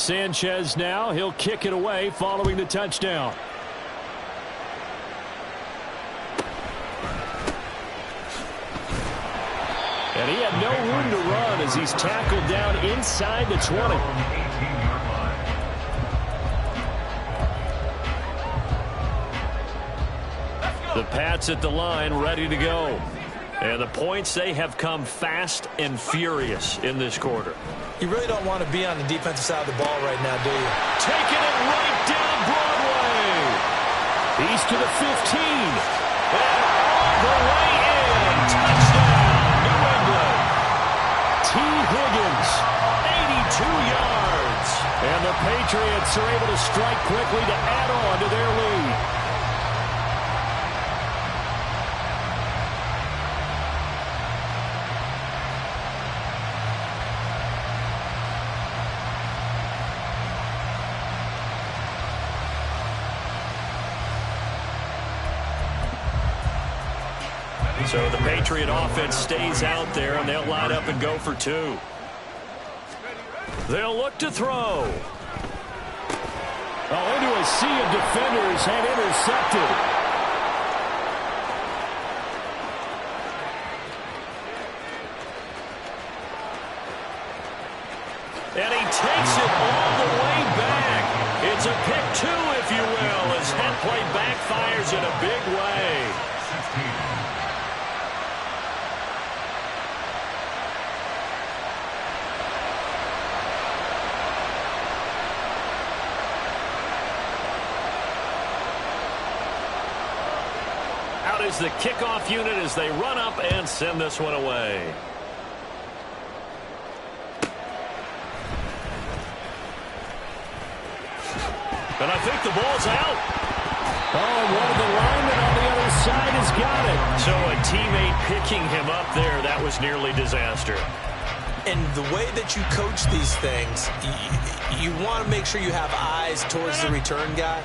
Sanchez now. He'll kick it away following the touchdown. And he had no room to run as he's tackled down inside the 20. The Pats at the line, ready to go. And the points, they have come fast and furious in this quarter. You really don't want to be on the defensive side of the ball right now, do you? Taking it right down Broadway. He's to the 15. And all the way in. Touchdown, New England. T. Higgins, 82 yards. And the Patriots are able to strike quickly to add on to their lead. So the Patriot offense stays out there, and they'll line up and go for two. They'll look to throw. Oh, into a sea of defenders and intercepted. And he takes it all the way back. It's a pick two, if you will, as that play backfires in a big way. Is the kickoff unit as they run up and send this one away. And I think the ball's out. Oh, and one of the linemen on the other side has got it. So a teammate picking him up there, that was nearly disaster. And the way that you coach these things, you want to make sure you have eyes towards the return guy,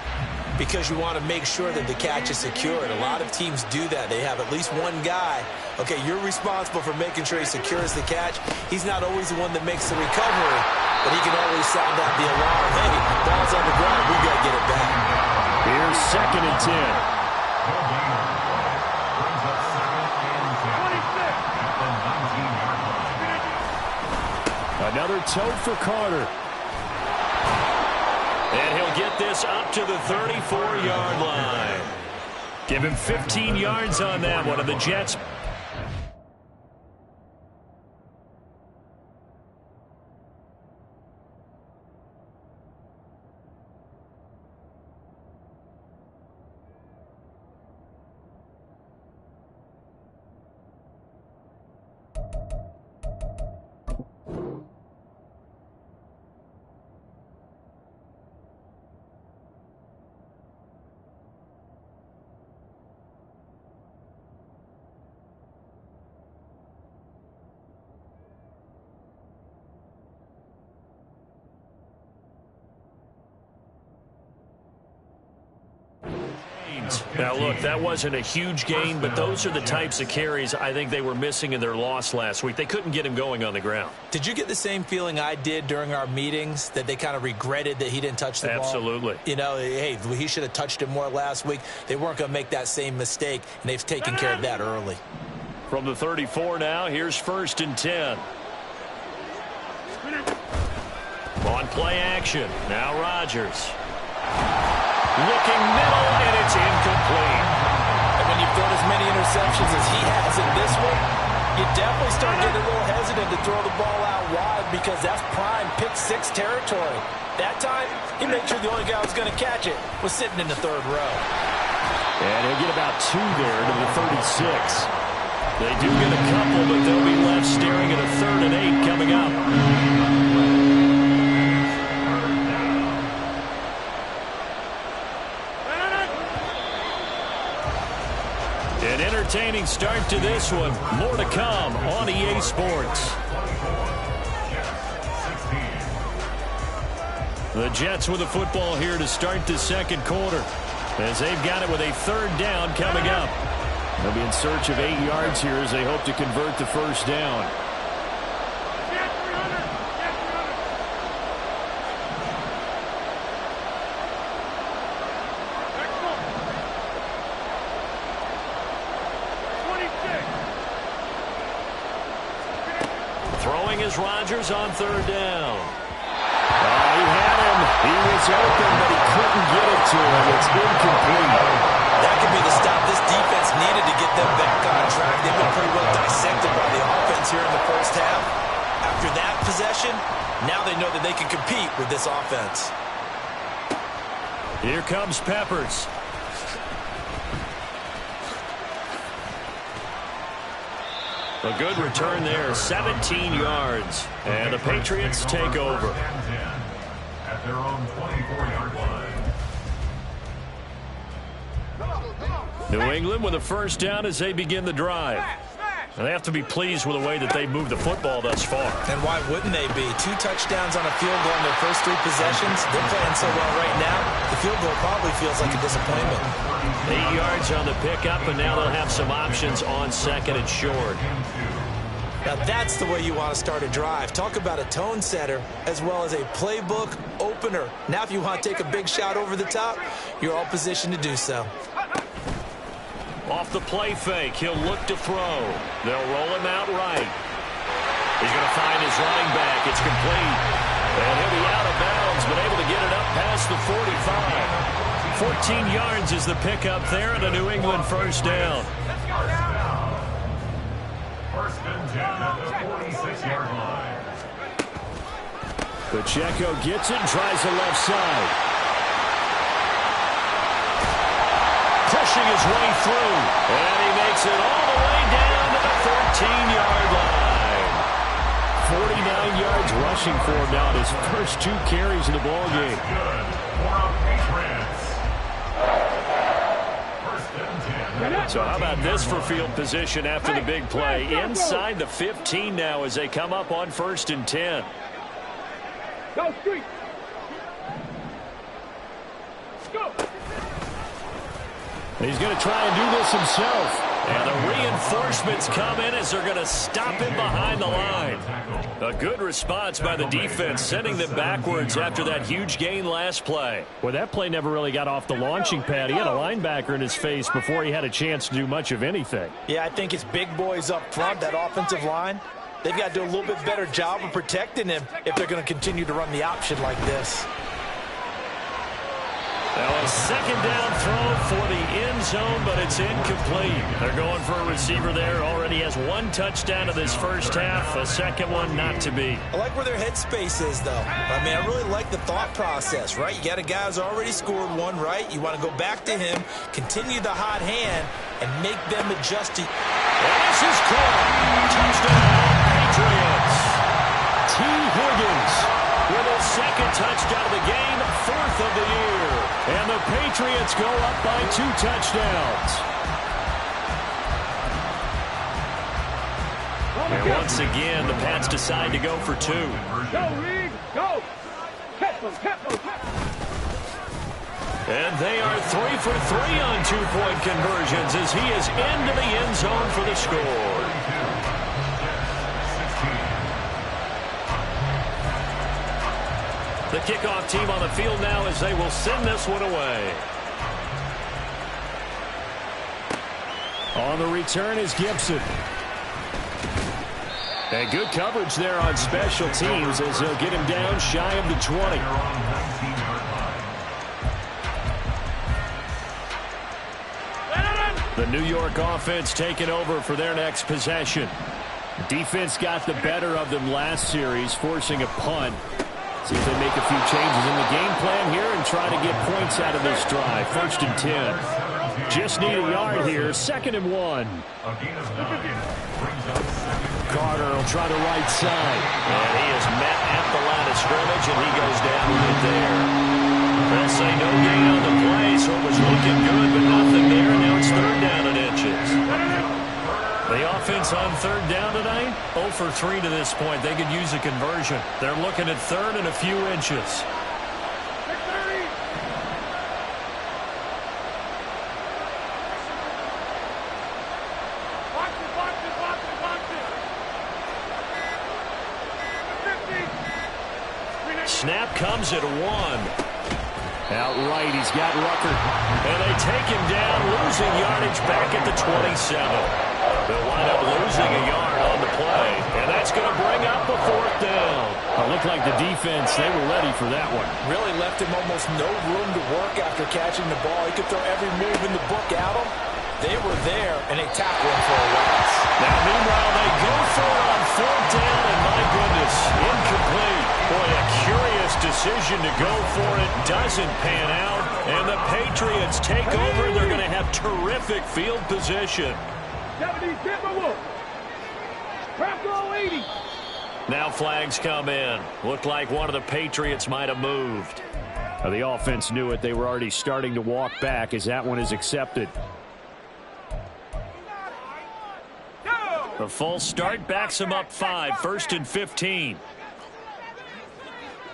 because you want to make sure that the catch is secured. A lot of teams do that. They have at least one guy. Okay, you're responsible for making sure he secures the catch. He's not always the one that makes the recovery, but he can always sound out the alarm. Hey, ball's on the ground. We got to get it back. Here's 2nd and 10. Another tote for Carter. And he'll get this up to the 34-yard line. Give him 15 yards on that one, and the Jets. Now, look, that wasn't a huge gain, but those are the types of carries I think they were missing in their loss last week. They couldn't get him going on the ground. Did you get the same feeling I did during our meetings, that they kind of regretted that he didn't touch the ball? Absolutely. You know, hey, he should have touched it more last week. They weren't going to make that same mistake, and they've taken care of that early. From the 34 now, here's 1st and 10. On play action, now Rodgers. Looking middle, and it's incomplete. And when you've thrown as many interceptions as he has in this one, you definitely start getting a little hesitant to throw the ball out wide, because that's prime pick 6 territory. That time, he made sure the only guy who was going to catch it was sitting in the 3rd row. And he'll get about 2 there to the 36. They do get a couple, but they'll be left staring at a 3rd and 8 coming up. An entertaining start to this one. More to come on EA Sports. The Jets with the football here to start the 2nd quarter, as they've got it with a 3rd down coming up. They'll be in search of 8 yards here as they hope to convert the 1st down. throwing is Rodgers on third down. He had him. He was open, but he couldn't get it to him. It's incomplete. That could be the stop this defense needed to get them back on track. They've been pretty well dissected by the offense here in the first half. After that possession, now they know that they can compete with this offense. Here comes Peppers. A good return there, 17 yards. And the Patriots take over. At their own 24-yard line. New England with a first down as they begin the drive. And they have to be pleased with the way that they moved the football thus far. And why wouldn't they be? 2 touchdowns on a field goal in their first 3 possessions. They're playing so well right now, the field goal probably feels like a disappointment. 8 yards on the pickup, and now they'll have some options on second and short. Now that's the way you want to start a drive. Talk about a tone setter as well as a playbook opener. Now if you want to take a big shot over the top, you're all positioned to do so. Off the play fake, he'll look to throw. They'll roll him out right. He's going to find his running back. It's complete. And he'll be out of bounds, but able to get it up past the 45. 14 yards is the pickup there, and a New England first down. First and 10 at the 46-yard line. Pacheco gets it and tries the left side. Pushing his way through, and he makes it all the way down to the 14-yard line. 49 yards rushing for him now in his first 2 carries in the ballgame. Good for a Patriots. First and 10. So how about this for field position after the big play? Inside the 15 now as they come up on first and 10. Go, Street. Go. He's going to try and do this himself. And the reinforcements come in as they're going to stop him behind the line. A good response by the defense, sending them backwards after that huge gain last play. Well, that play never really got off the launching pad. He had a linebacker in his face before he had a chance to do much of anything. Yeah, I think it's big boys up front, that offensive line. They've got to do a little bit better job of protecting him if they're going to continue to run the option like this. Now a second down throw for the end zone, but it's incomplete. They're going for a receiver there. Already has 1 touchdown in this first half. A second one not to be. I like where their headspace is, though. I mean, I really like the thought process, right? You got a guy who's already scored 1, right? You want to go back to him, continue the hot hand, and make them adjust to... And this is caught. Touchdown, Patriots. T. Higgins with his second touchdown of the game, 4th of the year. And the Patriots go up by 2 touchdowns. And once again, the Pats decide to go for 2. Go, Reed. Go. Catch him, catch him, catch him. And they are 3 for 3 on 2-point conversions as he is into the end zone for the score. The kickoff team on the field now as they will send this one away. On the return is Gibson. And good coverage there on special teams as they'll get him down shy of the 20. The New York offense taking over for their next possession. Defense got the better of them last series, forcing a punt. See if they make a few changes in the game plan here and try to get points out of this drive. First and 10. Just need a yard here. 2nd and 1. Carter will try the right side. And he is met at the line of scrimmage, and he goes down right there. They'll say no gain on the play, so it was looking good, but nothing there. And now it's 3rd down and inches. The offense on 3rd down tonight, 0 for 3 to this point. They could use a conversion. They're looking at 3rd and a few inches. Snap comes at 1. Outright, he's got Rucker. And they take him down, losing yardage back at the 27. They'll wind up losing a yard on the play. And that's That's going to bring up a 4th down. It looked like the defense, they were ready for that one. Really left him almost no room to work after catching the ball. He could throw every move in the book at him. They were there, and they tackled him for a loss. Now, meanwhile, they go for it on 4th down, and my goodness, incomplete. Boy, a curious decision to go for it. Doesn't pan out, and the Patriots take over. They're going to have terrific field position. 70, Timberwolves. Bronco 80. Now flags come in. Looked like one of the Patriots might have moved. The offense knew it. They were already starting to walk back as that one is accepted. The full start backs them up 5, 1st and 15.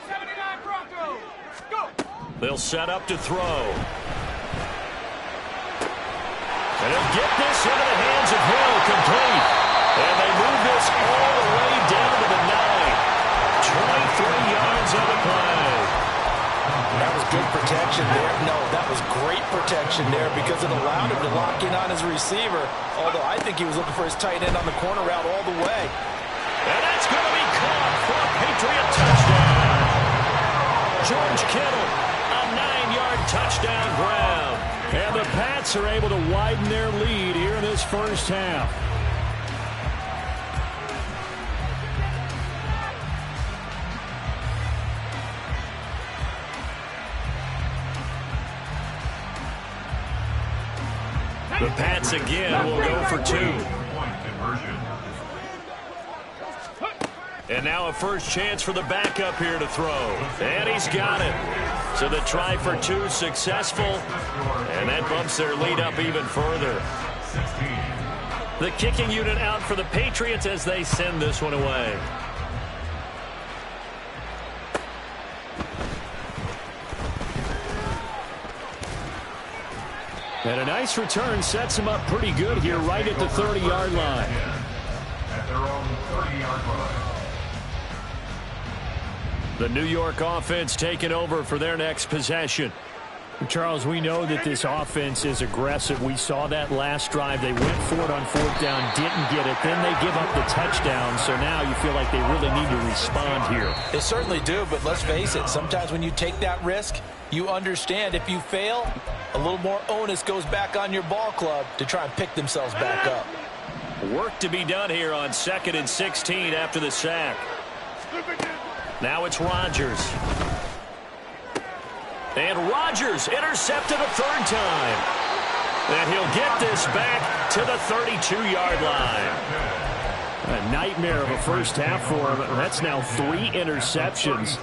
79 Bronco. Go. They'll set up to throw. And he'll get this into the hands of Hill, complete. And they move this all the way down to the 9. 23 yards on the play. That was good protection there. No, that was great protection there because it allowed him to lock in on his receiver, although I think he was looking for his tight end on the corner route all the way. And that's going to be caught for a Patriot touchdown. George Kittle, a 9-yard touchdown grab. And the Pats are able to widen their lead here in this first half. The Pats again will go for 2. And now a first chance for the backup here to throw. And he's got it. So the try for 2 successful. And that bumps their lead up even further. The kicking unit out for the Patriots as they send this one away. And a nice return sets him up pretty good here right at the 30-yard line. At their own 30-yard line. The New York offense taking over for their next possession. Charles, we know that this offense is aggressive. We saw that last drive. They went for it on 4th down, didn't get it. Then they give up the touchdown. So now you feel like they really need to respond here. They certainly do, but let's face it. Sometimes when you take that risk, you understand if you fail, a little more onus goes back on your ball club to try and pick themselves back up. Work to be done here on 2nd and 16 after the sack. Now it's Rodgers. And Rodgers intercepted a 3rd time. And he'll get this back to the 32-yard line. A nightmare of a first half for him. That's now 3 interceptions.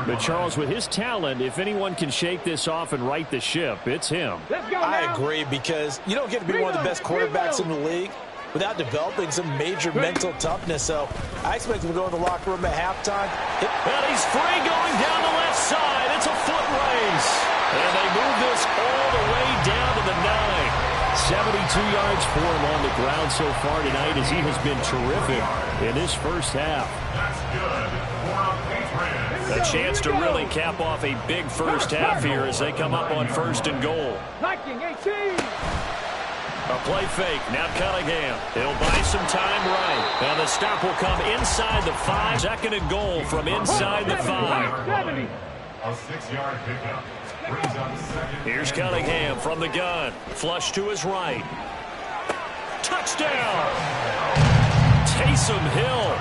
But Charles, with his talent, if anyone can shake this off and right the ship, it's him. I agree, because you don't get to be one of the best quarterbacks in the league without developing some major mental toughness. So I expect him to go in the locker room at halftime. And he's free going down the left side. It's a foot race. And they move this all the way down to the 9. 72 yards for him on the ground so far tonight as he has been terrific in this first half. A chance to really cap off a big first half here as they come up on 1st and goal. A play fake. Now Cunningham. He'll buy some time right. Now the stop will come inside the 5. 2nd and goal from inside the 5. A 6-yard pickup. Here's Cunningham from the gun. Flush to his right. Touchdown! Taysom Hill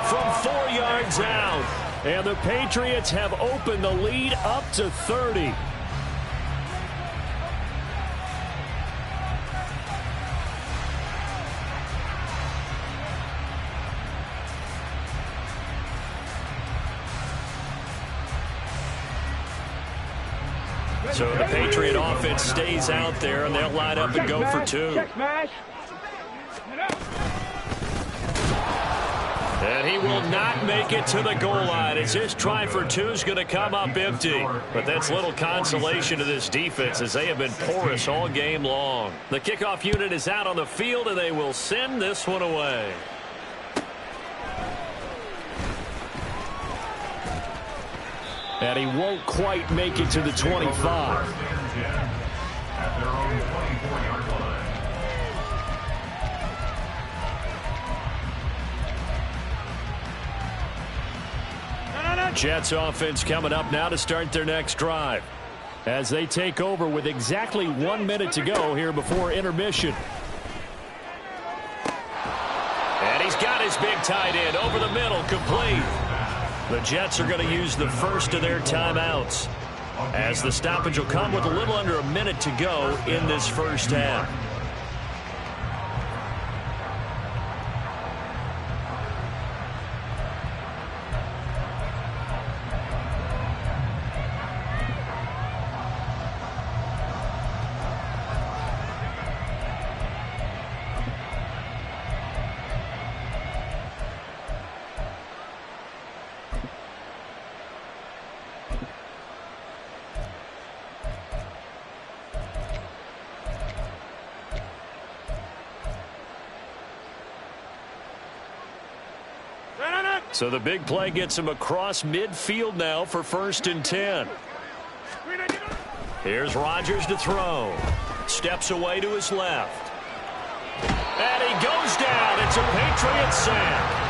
from 4 yards out. And the Patriots have opened the lead up to 30. So the Patriot offense stays out there, and they'll line up and go for 2. And he will not make it to the goal line as his try for 2 is going to come up empty. But that's little consolation to this defense as they have been porous all game long. The kickoff unit is out on the field, and they will send this one away. And he won't quite make it to the 25. At their own 24-yard line. Jets offense coming up now to start their next drive as they take over with exactly 1 minute to go here before intermission. And he's got his big tight end over the middle, complete. The Jets are going to use the first of their timeouts as the stoppage will come with a little under a minute to go in this first half. So the big play gets him across midfield now for 1st and 10. Here's Rodgers to throw. Steps away to his left. And he goes down. It's a Patriot sack.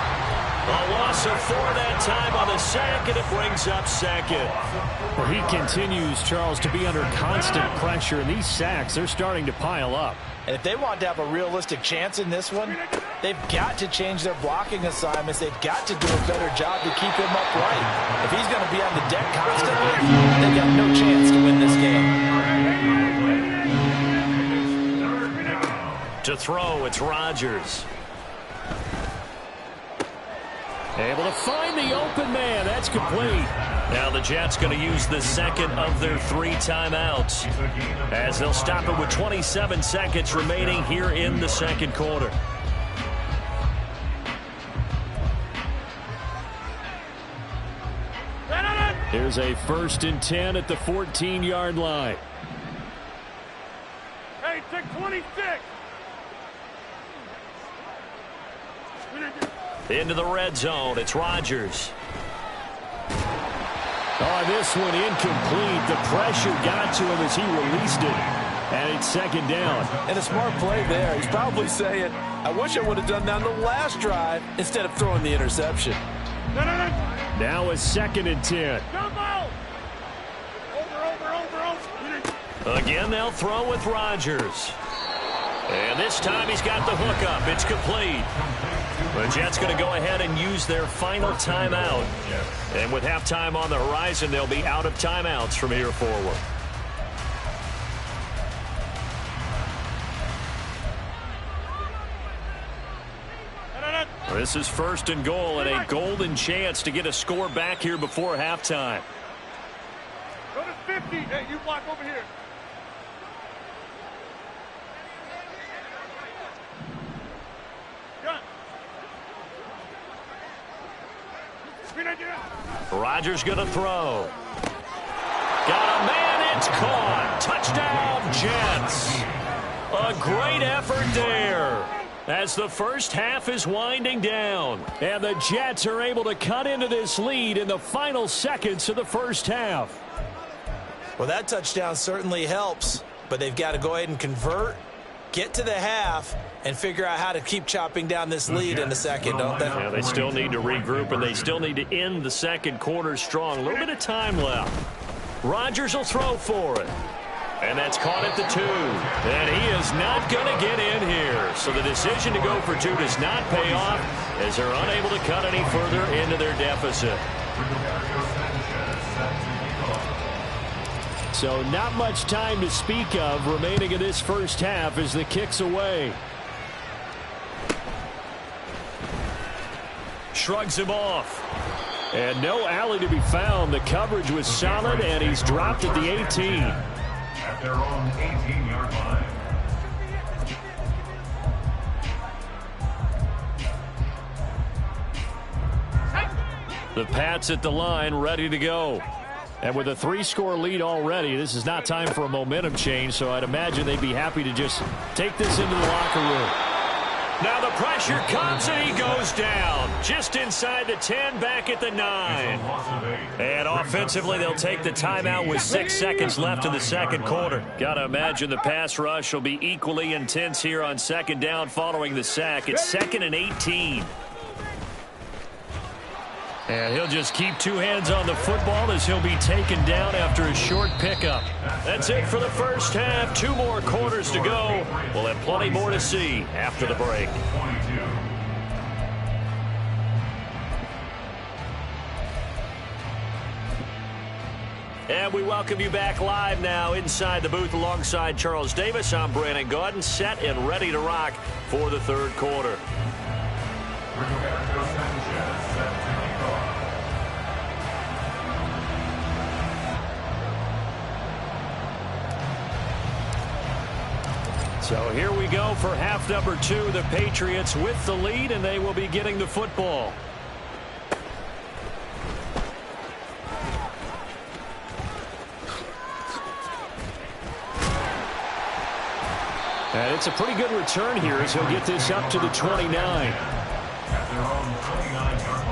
A loss of 4 that time on the sack, and it brings up 2nd. Well, he continues, Charles, to be under constant pressure, and these sacks, they're starting to pile up. And if they want to have a realistic chance in this one, they've got to change their blocking assignments. They've got to do a better job to keep him upright. If he's going to be on the deck constantly, they've got no chance to win this game. To throw, it's Rodgers. Able to find the open man. That's complete. Now the Jets going to use the second of their 3 timeouts as they'll stop it with 27 seconds remaining here in the second quarter. Here's a 1st and 10 at the 14-yard line. Hey, take 26. Into the red zone. It's Rodgers. Oh, this one incomplete. The pressure got to him as he released it. And it's 2nd down. And a smart play there. He's probably saying, I wish I would have done that on the last drive instead of throwing the interception. Now a 2nd and 10. Again, they'll throw with Rodgers. And this time he's got the hook up. It's complete. The Jets going to go ahead and use their final timeout. And with halftime on the horizon, they'll be out of timeouts from here forward. This is 1st and goal and a golden chance to get a score back here before halftime. Go to 50. Hey, you block over here. Rodgers going to throw. Got a man. It's caught. Touchdown, Jets. A great effort there as the first half is winding down. And the Jets are able to cut into this lead in the final seconds of the first half. Well, that touchdown certainly helps, but they've got to go ahead and convert, get to the half, and figure out how to keep chopping down this lead in the second, don't they? Yeah, they still need to regroup, and they still need to end the second quarter strong. A little bit of time left. Rodgers will throw for it. And that's caught at the 2. And he is not going to get in here. So the decision to go for 2 does not pay off as they're unable to cut any further into their deficit. So not much time to speak of remaining in this first half as the kick's away. Shrugs him off. And no alley to be found. The coverage was solid, and he's dropped at the 18. At their own 18-yard line. The Pats at the line, ready to go. And with a 3-score lead already, this is not time for a momentum change, so I'd imagine they'd be happy to just take this into the locker room. Now the pressure comes and he goes down. Just inside the 10, back at the 9. And offensively, they'll take the timeout with 6 seconds left in the second quarter. Got to imagine the pass rush will be equally intense here on 2nd down following the sack. It's 2nd and 18. And he'll just keep two hands on the football as he'll be taken down after a short pickup. That's it for the first half. 2 more quarters to go. We'll have plenty more to see after the break. And we welcome you back live now inside the booth alongside Charles Davis. I'm Brandon Gaudin, set and ready to rock for the third quarter. So here we go for half number 2. The Patriots with the lead, and they will be getting the football. And it's a pretty good return here as he'll get this up to the 29. At their own 29-yard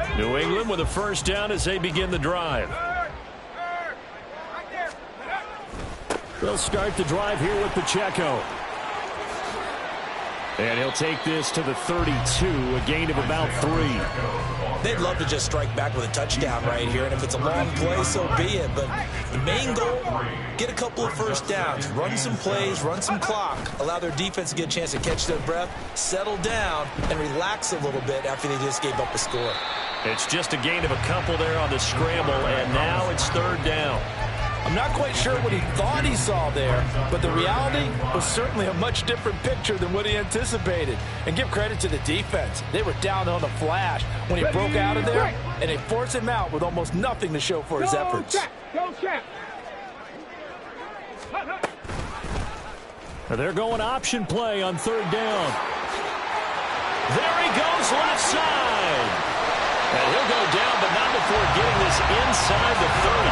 line. New England with a first down as they begin the drive. They'll start the drive here with Pacheco. And he'll take this to the 32, a gain of about 3. They'd love to just strike back with a touchdown right here, and if it's a long play, so be it. But the main goal, get a couple of first downs, run some plays, run some clock, allow their defense to get a chance to catch their breath, settle down, and relax a little bit after they just gave up a score. It's just a gain of a couple there on the scramble, and now it's third down. I'm not quite sure what he thought he saw there, but the reality was certainly a much different picture than what he anticipated. And give credit to the defense. They were down on the flash when he broke out of there, and they forced him out with almost nothing to show for his efforts. They're going option play on third down. There he goes left side. And he'll go down, but not before getting this inside the 30.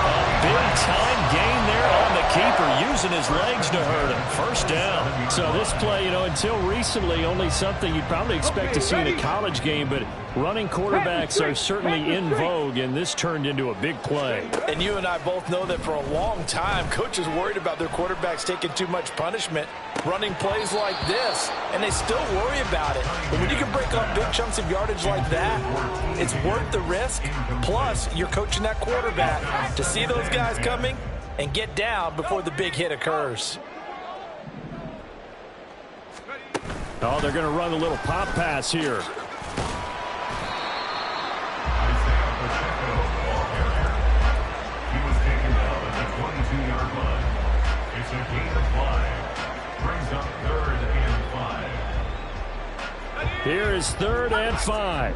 A big-time gain there on the keeper, using his legs to hurt him. First down. So this play, until recently, only something you'd probably expect to see in a college game, but running quarterbacks are certainly in vogue, and this turned into a big play. And you and I both know that for a long time, coaches worried about their quarterbacks taking too much punishment, running plays like this, and they still worry about it. But when you can break up big chunks of yardage like that, it's worth the risk. Plus, you're coaching that quarterback to see those guys coming and get down before the big hit occurs. Oh, they're going to run a little pop pass here. He was taken down at the 22-yard line. It's a gain of 5. Brings up 3rd and 5. Here is 3rd and 5.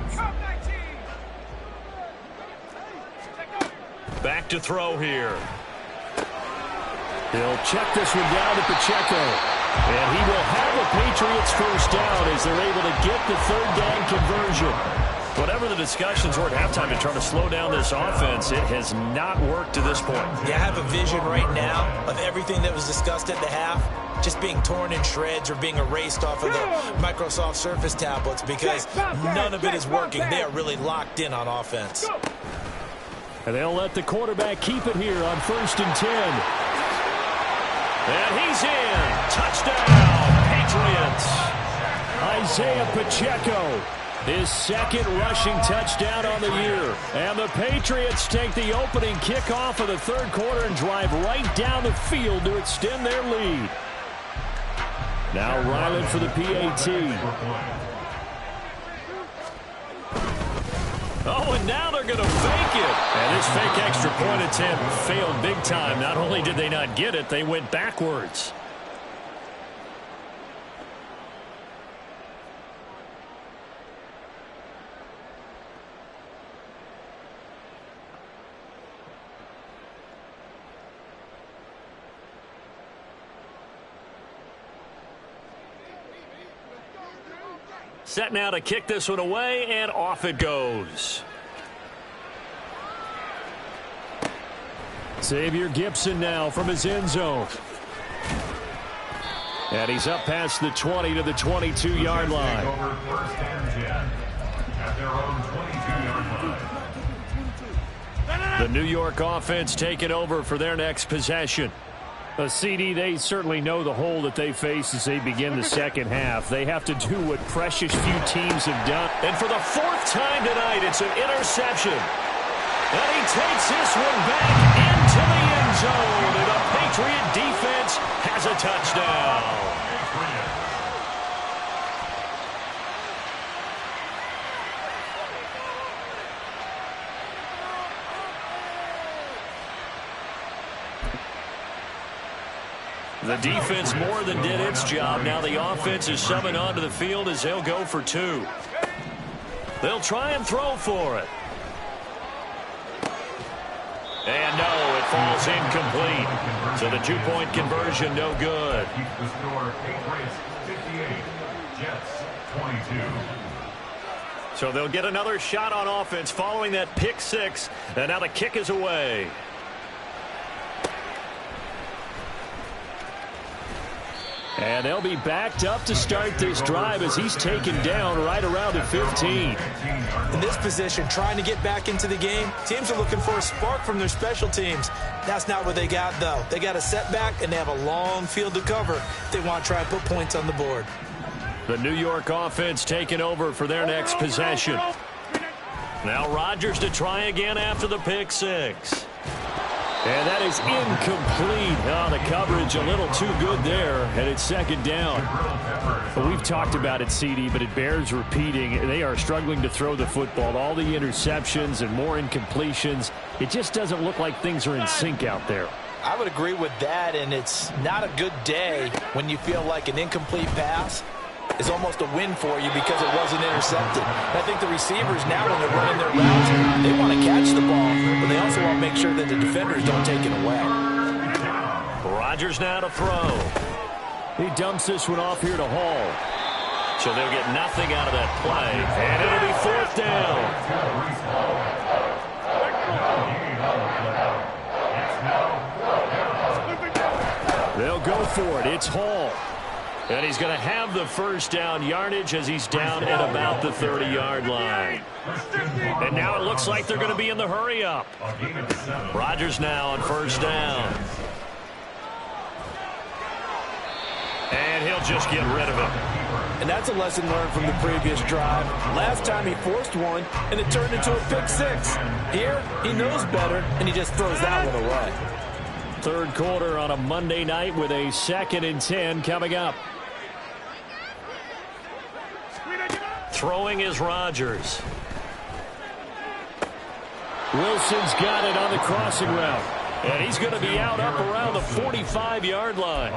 Back to throw here. He'll check this one down to Pacheco. And he will have the Patriots first down as they're able to get the third down conversion. Whatever the discussions were at halftime to try to slow down this offense, it has not worked to this point. Yeah, I have a vision right now of everything that was discussed at the half just being torn in shreds or being erased off of the Microsoft Surface tablets because none of it is working. They are really locked in on offense. And they'll let the quarterback keep it here on 1st and 10. And he's in. Touchdown, Patriots. Isaiah Pacheco, his 2nd rushing touchdown on the year. And the Patriots take the opening kickoff of the third quarter and drive right down the field to extend their lead. Now Ryland for the PAT. Oh, and now they're going to fake it. And this fake extra point attempt failed big time. Not only did they not get it, they went backwards. Set now to kick this one away, and off it goes. Xavier Gibson now from his end zone. And he's up past the 20 to the 22-yard line. Over 1st and 10 at their own 22-yard line. The New York offense taking over for their next possession. CD, they certainly know the hole that they face as they begin the second half. They have to do what precious few teams have done. And for the fourth time tonight, it's an interception. And he takes this one back into the end zone. And the Patriot defense has a touchdown. The defense more than did its job. Now the offense is summoned onto the field as they'll go for two. They'll try and throw for it. And no, it falls incomplete. So the two-point conversion no good. Keeps the score Patriots 58, Jets 22. So they'll get another shot on offense following that pick six. And now the kick is away. And they'll be backed up to start this drive as he's taken down right around the 15. In this position, trying to get back into the game, teams are looking for a spark from their special teams. That's not what they got, though. They got a setback, and they have a long field to cover if they want to try and put points on the board. The New York offense taking over for their next possession. Now Rodgers to try again after the pick six. And that is incomplete. Oh, the coverage a little too good there, and it's second down. Well, we've talked about it, CD, but it bears repeating. They are struggling to throw the football. All the interceptions and more incompletions. It just doesn't look like things are in sync out there. I would agree with that, and it's not a good day when you feel like an incomplete pass is almost a win for you because it wasn't intercepted. I think the receivers now, when they're running their routes, they want to catch the ball, but they also want to make sure that the defenders don't take it away. Rodgers now to throw. He dumps this one off here to Hall. So they'll get nothing out of that play, and it'll be fourth down. They'll go for it. It's Hall. And he's going to have the first down yardage as he's down at about the 30-yard line. And now it looks like they're going to be in the hurry-up. Rodgers now on first down. And he'll just get rid of it. And that's a lesson learned from the previous drive. Last time he forced one, and it turned into a pick six. Here, he knows better, and he just throws that one away. Third quarter on a Monday night with a 2nd and 10 coming up. Throwing is Rodgers. Wilson's got it on the crossing route. And he's going to be out up around the 45-yard line.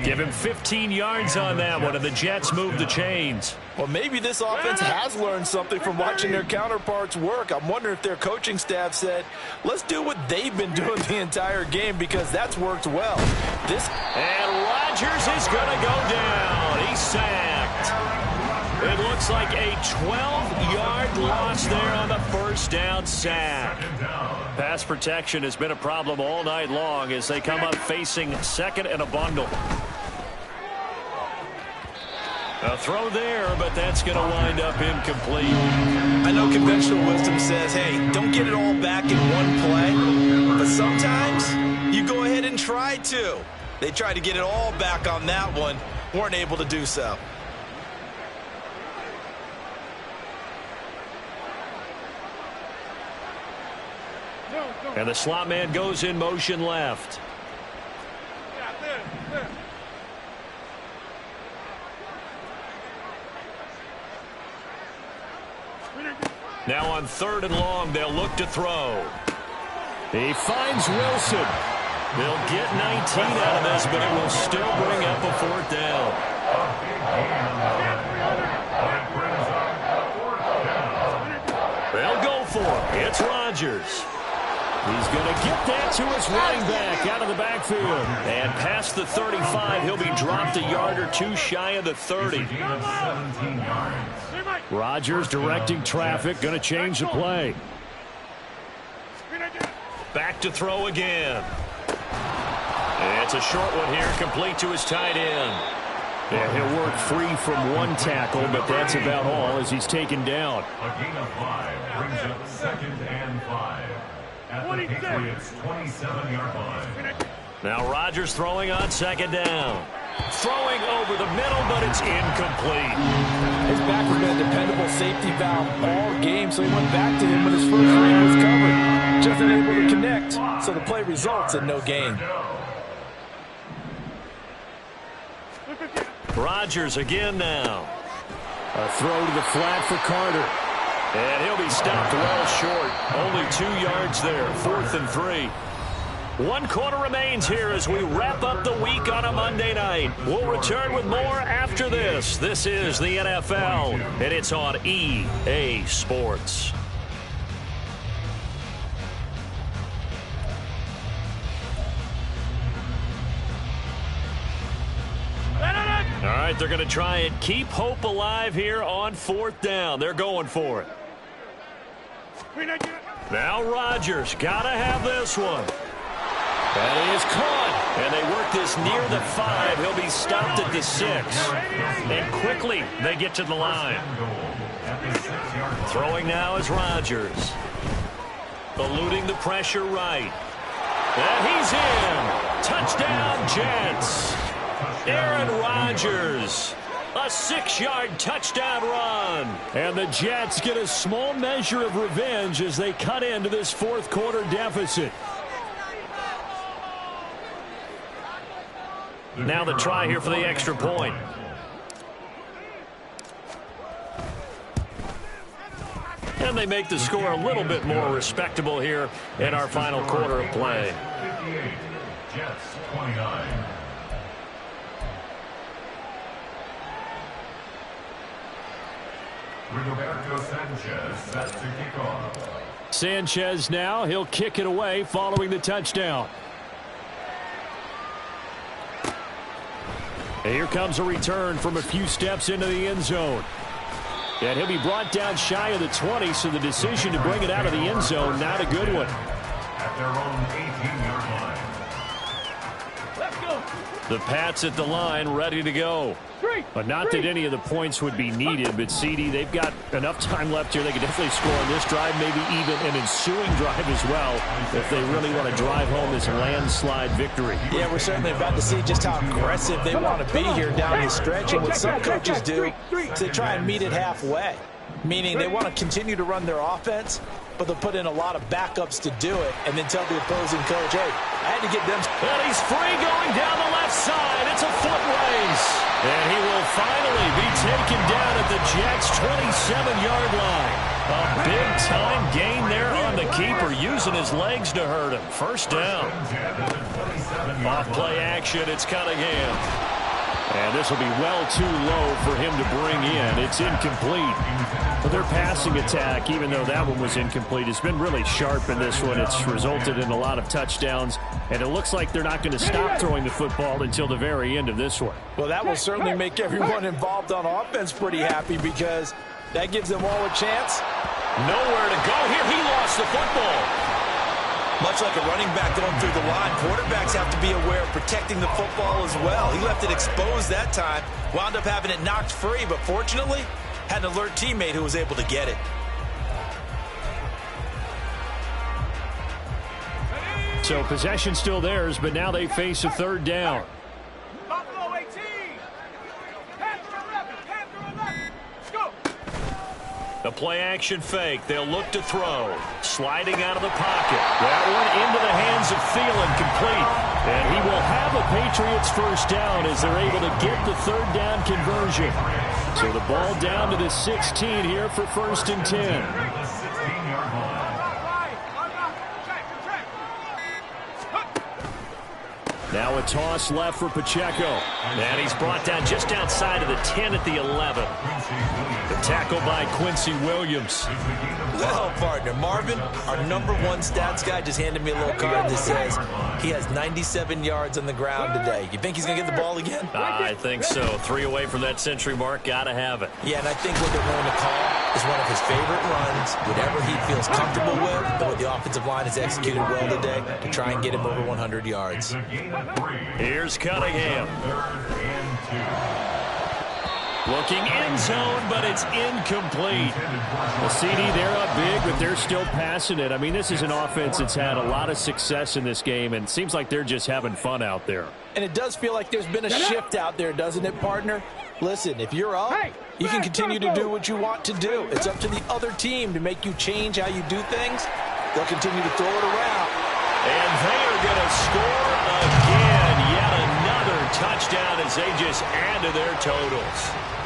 Give him 15 yards on that one, and the Jets move the chains. Well, maybe this offense has learned something from watching their counterparts work. I'm wondering if their coaching staff said, let's do what they've been doing the entire game because that's worked well. And Rodgers is going to go down. He's sacked. It looks like a 12-yard loss there on the first down sack. Pass protection has been a problem all night long as they come up facing second and a bundle. A throw there, but that's going to wind up incomplete. I know conventional wisdom says, hey, don't get it all back in one play. But sometimes you go ahead and try to. They tried to get it all back on that one, weren't able to do so. And the slot man goes in motion left. Now on 3rd and long, they'll look to throw. He finds Wilson. They'll get 19 out of this, but it will still bring up a 4th down. They'll go for it. It's Rodgers. He's going to get that to his running back out of the backfield. And past the 35, he'll be dropped a yard or two shy of the 30. Rodgers directing traffic, going to change the play. Back to throw again. It's a short one here, complete to his tight end. Yeah, he'll work free from one tackle, but that's about all as he's taken down. A gain of 5 brings up 2nd and 5. At the Patriots' 27-yard line. Now Rodgers throwing on second down. Throwing over the middle, but it's incomplete. His back has been a dependable safety valve all game, so he went back to him when his first read was covered. Just unable to connect, so the play results in no gain. Rodgers again now. A throw to the flat for Carter. And he'll be stopped well short. Only 2 yards there. 4th and 3. 1 quarter remains here as we wrap up the week on a Monday night. We'll return with more after this. This is the NFL, and it's on EA Sports. All right, they're going to try and keep hope alive here on 4th down. They're going for it. Now Rodgers, got to have this one. And he is caught. And they work this near the 5. He'll be stopped at the 6. And quickly, they get to the line. Throwing now is Rodgers. Eluding the pressure right. And he's in. Touchdown, Jets. Aaron Rodgers. A 6-yard touchdown run. And the Jets get a small measure of revenge as they cut into this 4th quarter deficit. Now the try here for the extra point. And they make the score a little bit more respectable here in our final quarter of play. 58, Jets 29. Roberto Sanchez set to kick off. Sanchez now, he'll kick it away following the touchdown. And here comes a return from a few steps into the end zone. And he'll be brought down shy of the 20, so the decision to bring it out of the end zone, not a good one. At their own 18-yard line. Let's go. The Pats at the line, ready to go. But not that any of the points would be needed, but CD, they've got enough time left here. They could definitely score on this drive, maybe even an ensuing drive as well, if they really want to drive home this landslide victory. Yeah, we're certainly about to see just how aggressive they want to be here down the stretch. And what some coaches do is they try and meet it halfway, meaning they want to continue to run their offense, but they'll put in a lot of backups to do it and then tell the opposing coach, hey, I had to get them. And he's free going down the left side. It's a foot race. And he will finally be taken down at the Jets' 27-yard line. A big-time gain there on the keeper, using his legs to hurt him. First down. Off play action, it's Cunningham. And this will be well too low for him to bring in. It's incomplete. But their passing attack, even though that one was incomplete, has been really sharp in this one. It's resulted in a lot of touchdowns. And it looks like they're not going to stop throwing the football until the very end of this one. Well, that will certainly make everyone involved on offense pretty happy because that gives them all a chance. Nowhere to go here. He lost the football. Much like a running back going through the line, quarterbacks have to be aware of protecting the football as well. He left it exposed that time, wound up having it knocked free, but fortunately, had an alert teammate who was able to get it. So possession still theirs, but now they face a 3rd down. Buffalo 18. Panther 11. Panther 11. Go. The play-action fake. They'll look to throw. Sliding out of the pocket. That one into the hands of Thielen, complete. And he will have a Patriots first down as they're able to get the 3rd down conversion. So the ball down to the 16 here for 1st and 10. Now a toss left for Pacheco. And he's brought down just outside of the 10 at the 11. The tackle by Quincy Williams. Well, partner, Marvin, our #1 stats guy, just handed me a little card that says he has 97 yards on the ground today. You think he's going to get the ball again? I think so. 3 away from that century mark. Got to have it. Yeah, and I think what they're going to call is one of his favorite runs, whatever he feels comfortable with, and what the offensive line has executed well today to try and get him over 100 yards. Here's Cunningham. Looking end zone, but it's incomplete. The CD, they're up big, but they're still passing it. I mean, this is an offense that's had a lot of success in this game, and it seems like they're just having fun out there. And it does feel like there's been a shift out there, doesn't it, partner? Listen, if you're up, you can continue to do what you want to do. It's up to the other team to make you change how you do things. They'll continue to throw it around. And they are going to score again. Yet another touchdown as they just add to their totals.